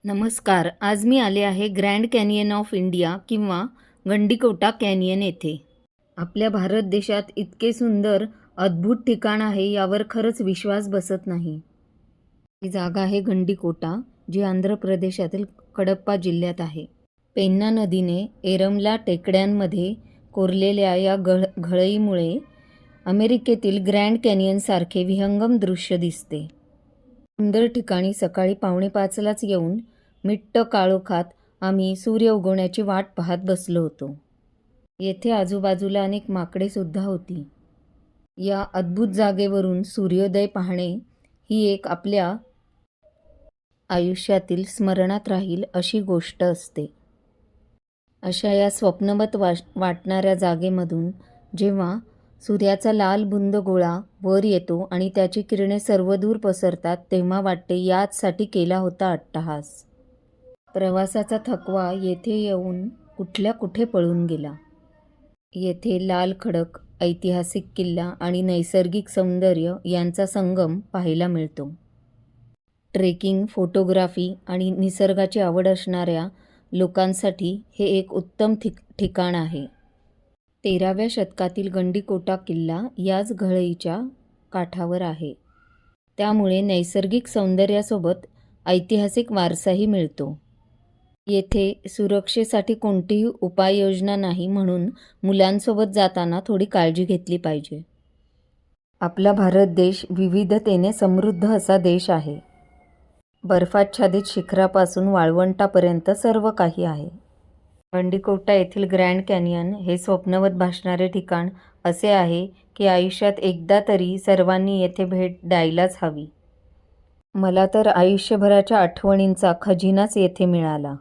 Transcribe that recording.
नमस्कार. आज मी आले आहे ग्रँड कॅनियन ऑफ इंडिया किंवा गंडीकोटा कॅनियन येथे. आपल्या भारत देशात इतके सुंदर अद्भुत ठिकाण आहे यावर खरंच विश्वास बसत नाही. ही जागा आहे गंडीकोटा, जी आंध्र प्रदेशातील कडप्पा जिल्ह्यात आहे. पेन्ना नदीने एरमला टेकड्यांमध्ये कोरलेल्या या घळईमुळे अमेरिकेतील ग्रँड कॅनियनसारखे विहंगम दृश्य दिसते. सुंदर ठिकाणी सकाळी 4:45लाच येऊन मिट्ट काळोखात आम्ही सूर्य उगवण्याची वाट पाहत बसलो होतो. येथे आजूबाजूला अनेक माकडे सुद्धा होती. या अद्भुत जागेवरून सूर्योदय पाहणे ही एक आपल्या आयुष्यातील स्मरणात राहील अशी गोष्ट असते. अशा या स्वप्नवत वाटणाऱ्या जागेमधून जेव्हा सूर्याचा लाल बुंद गोळा वर येतो आणि त्याची किरणे सर्वदूर पसरतात, तेव्हा वाटते याचसाठी केला होता अट्टहास. प्रवासाचा थकवा येथे येऊन कुठल्या कुठे पळून गेला. येथे लाल खडक, ऐतिहासिक किल्ला आणि नैसर्गिक सौंदर्य यांचा संगम पाहायला मिळतो. ट्रेकिंग, फोटोग्राफी आणि निसर्गाची आवड असणाऱ्या लोकांसाठी हे एक उत्तम ठिकाण आहे. 13व्या शतकातील गंडीकोटा किल्ला याच घळईच्या काठावर आहे. त्यामुळे नैसर्गिक सौंदर्यासोबत ऐतिहासिक वारसाही मिळतो. येथे सुरक्षेसाठी कोणतीही उपाययोजना नाही, म्हणून मुलांसोबत जाताना थोडी काळजी घेतली पाहिजे. आपला भारत देश विविधतेने समृद्ध असा देश आहे. बर्फाच्छादित शिखरापासून वाळवंटापर्यंत सर्व काही आहे. गंडीकोटा येथील ग्रँड कॅनियन हे स्वप्नवत भासणारे ठिकाण असे आहे की आयुष्यात एकदा तरी सर्वांनी येथे भेट द्यायलाच हवी. मला तर आयुष्यभराच्या आठवणींचा खजिनाच येथे मिळाला.